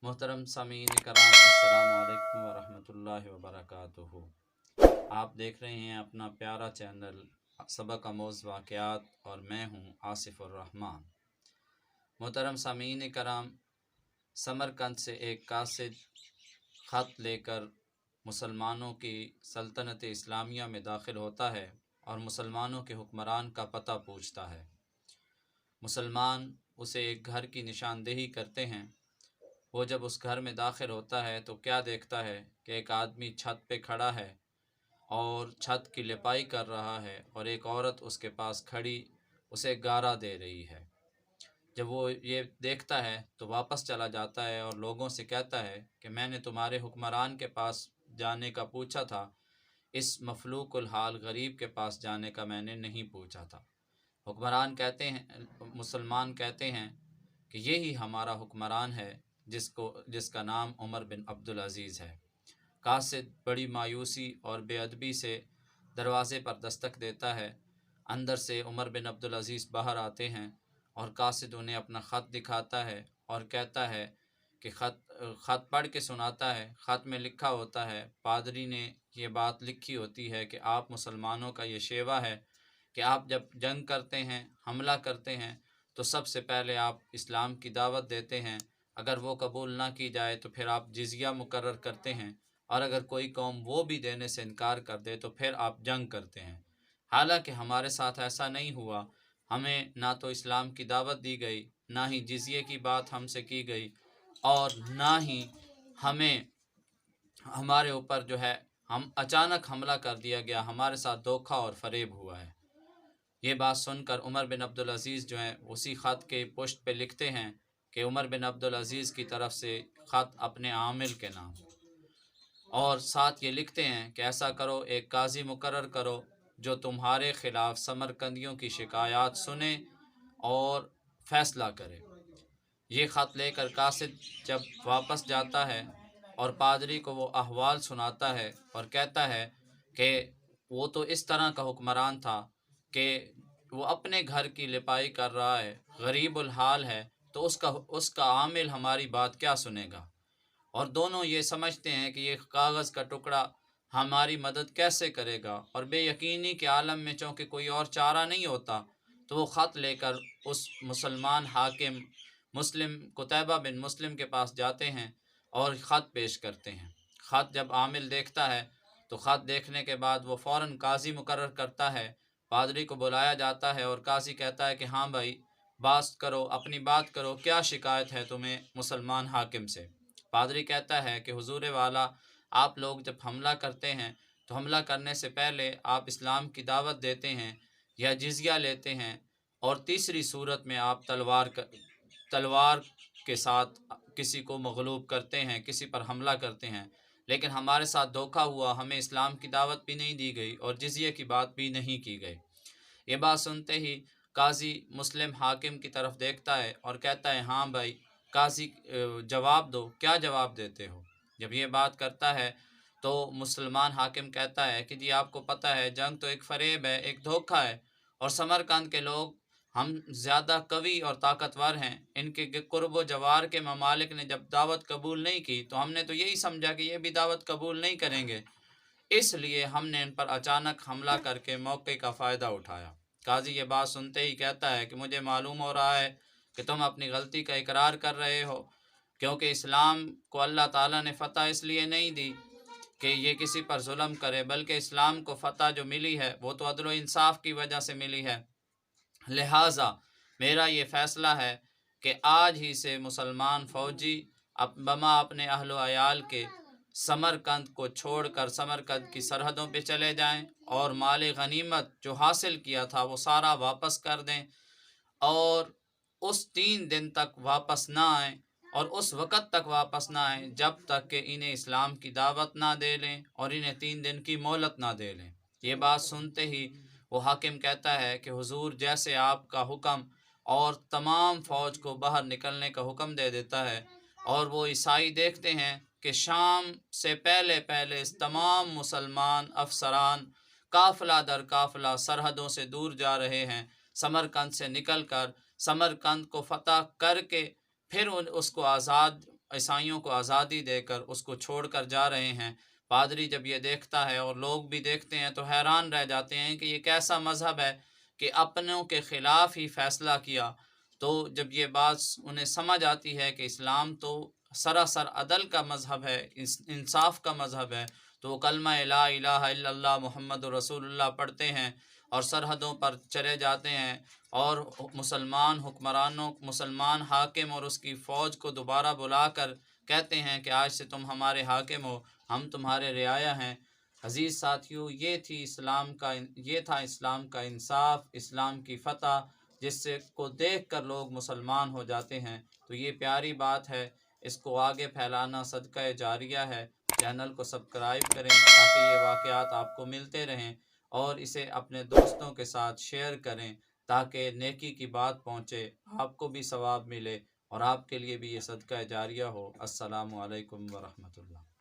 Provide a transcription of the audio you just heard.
मोहतरम सामीन कराम, अस्सलाम वालेकुम वरहमतुल्लाहि वबरकातुहू। आप देख रहे हैं अपना प्यारा चैनल सबक आमोज़ वाक़यात और मैं हूँ आसिफ़ुर रहमान। मोहतरम सामीन कराम, समरकंद से एक कासिद ख़त लेकर मुसलमानों की सल्तनत इस्लामिया में दाखिल होता है और मुसलमानों के हुक्मरान का पता पूछता है। मुसलमान उसे एक घर की निशानदेही करते हैं। वो जब उस घर में दाखिल होता है तो क्या देखता है कि एक आदमी छत पे खड़ा है और छत की लिपाई कर रहा है और एक औरत उसके पास खड़ी उसे गारा दे रही है। जब वो ये देखता है तो वापस चला जाता है और लोगों से कहता है कि मैंने तुम्हारे हुक्मरान के पास जाने का पूछा था, इस मफलूकुल हाल गरीब के पास जाने का मैंने नहीं पूछा था। हुक्मरान कहते हैं, मुसलमान कहते हैं कि यही हमारा हुक्मरान है जिसका नाम उमर बिन अब्दुल अज़ीज़ है। कासिद बड़ी मायूसी और बेअदबी से दरवाज़े पर दस्तक देता है। अंदर से उमर बिन अब्दुल अज़ीज़ बाहर आते हैं और कासिद उन्हें अपना ख़त दिखाता है और कहता है कि ख़त पढ़ के सुनाता है। ख़त में लिखा होता है, पादरी ने ये बात लिखी होती है कि आप मुसलमानों का ये शेवा है कि आप जब जंग करते हैं, हमला करते हैं, तो सबसे पहले आप इस्लाम की दावत देते हैं। अगर वो कबूल ना की जाए तो फिर आप जिज़िया मुकर्रर करते हैं और अगर कोई कौम वो भी देने से इनकार कर दे तो फिर आप जंग करते हैं। हालांकि हमारे साथ ऐसा नहीं हुआ। हमें ना तो इस्लाम की दावत दी गई, ना ही जिज़िये की बात हमसे की गई और ना ही हमें हमारे ऊपर हम अचानक हमला कर दिया गया। हमारे साथ धोखा और फरेब हुआ है। ये बात सुनकर उमर बिन अब्दुल अज़ीज़ उसी ख़त के पुष्ट पे लिखते हैं कि उमर बिन अब्दुल अज़ीज़ की तरफ से ख़त अपने आमिल के नाम, और साथ ये लिखते हैं कि ऐसा करो, एक काजी मुकर्रर करो जो तुम्हारे ख़िलाफ़ समरकंदियों की शिकायत सुने और फ़ैसला करे। ये ख़त लेकर कासिद जब वापस जाता है और पादरी को वो अहवाल सुनाता है और कहता है कि वो तो इस तरह का हुक्मरान था कि वो अपने घर की लिपाई कर रहा है, गरीबुल हाल है, तो उसका आमिल हमारी बात क्या सुनेगा। और दोनों ये समझते हैं कि ये कागज़ का टुकड़ा हमारी मदद कैसे करेगा, और बेयकीनी के आलम में चूँकि कोई और चारा नहीं होता तो वो ख़त लेकर उस मुसलमान हाकिम मुस्लिम कुतैबा बिन मुस्लिम के पास जाते हैं और ख़त पेश करते हैं। ख़त जब आमिल देखता है तो ख़त देखने के बाद वो फ़ौरन काजी मुकर्रर करता है। पादरी को बुलाया जाता है और काजी कहता है कि हाँ भाई, बात करो, अपनी बात करो, क्या शिकायत है तुम्हें मुसलमान हाकिम से। पादरी कहता है कि हुजूर वाला, आप लोग जब हमला करते हैं तो हमला करने से पहले आप इस्लाम की दावत देते हैं या जिज़िया लेते हैं, और तीसरी सूरत में आप तलवार के साथ किसी को मगलूब करते हैं, किसी पर हमला करते हैं। लेकिन हमारे साथ धोखा हुआ, हमें इस्लाम की दावत भी नहीं दी गई और जिज़िये की बात भी नहीं की गई। ये बात सुनते ही काजी मुस्लिम हाकिम की तरफ देखता है और कहता है, हाँ भाई काजी, जवाब दो, क्या जवाब देते हो। जब ये बात करता है तो मुसलमान हाकिम कहता है कि जी आपको पता है जंग तो एक फरेब है, एक धोखा है, और समरकंद के लोग हम ज़्यादा कवि और ताकतवर हैं। इनके कुर्ब जवार के ममालिक ने जब दावत कबूल नहीं की तो हमने तो यही समझा कि ये भी दावत कबूल नहीं करेंगे, इसलिए हमने इन पर अचानक हमला करके मौके का फ़ायदा उठाया। काजी ये बात सुनते ही कहता है कि मुझे मालूम हो रहा है कि तुम अपनी गलती का इकरार कर रहे हो, क्योंकि इस्लाम को अल्लाह ताला ने फ़तह इसलिए नहीं दी कि ये किसी पर जुल्म करे, बल्कि इस्लाम को फ़तह जो मिली है वो तो अदल व इंसाफ की वजह से मिली है। लिहाजा मेरा ये फ़ैसला है कि आज ही से मुसलमान फ़ौजी बमा अपने अहलो अयाल के समरकंद को छोड़कर समरकंद की सरहदों पे चले जाएं और माल गनीमत जो हासिल किया था वो सारा वापस कर दें, और उस 3 दिन तक वापस ना आएँ, और उस वक़्त तक वापस ना आएँ जब तक कि इन्हें इस्लाम की दावत ना दे लें और इन्हें 3 दिन की मोहलत ना दे लें। ये बात सुनते ही वो हाकिम कहता है कि हुजूर जैसे आपका हुक्म, और तमाम फ़ौज को बाहर निकलने का हुक्म दे देता है। और वो ईसाई देखते हैं कि शाम से पहले पहले इस तमाम मुसलमान अफसरान काफ़िला दर काफ़िला सरहदों से दूर जा रहे हैं। समरकंद से निकल कर समरकंद को फ़तह करके फिर उसको आज़ाद عیسائیوں کو آزادی دے کر اس کو چھوڑ کر جا رہے ہیں۔ پادری جب یہ دیکھتا ہے اور لوگ بھی دیکھتے ہیں تو حیران رہ جاتے ہیں کہ یہ کیسا مذہب ہے کہ اپنوں کے خلاف ہی فیصلہ کیا۔ تو جب یہ بات انہیں سمجھ آتی ہے کہ اسلام تو سراسر عدل کا مذہب ہے، انصاف کا مذہب ہے، تو وہ کلمہ لا الہ الا اللہ محمد رسول اللہ پڑھتے ہیں اور سرحدوں پر چلے جاتے ہیں، اور مسلمان حکمرانوں، مسلمان حاکم اور اس کی فوج کو دوبارہ بلا کر کہتے ہیں کہ آج سے تم ہمارے حاکم ہو، ہم تمہارے رعایا ہیں۔ عزیز ساتھیو، یہ تھا اسلام کا انصاف، اسلام کی فتح، جس سے کو دیکھ کر لوگ مسلمان ہو جاتے ہیں۔ تو یہ پیاری بات ہے، اس کو آگے پھیلانا صدقہ جاریہ ہے۔ چینل کو سبسکرائب کریں تاکہ یہ واقعات آپ کو ملتے رہیں، اور اسے اپنے دوستوں کے ساتھ شیئر کریں تاکہ نیکی کی بات پہنچے، آپ کو بھی ثواب ملے اور آپ کے لیے بھی یہ صدقہ جاریہ ہو۔ السلام علیکم ورحمۃ اللہ۔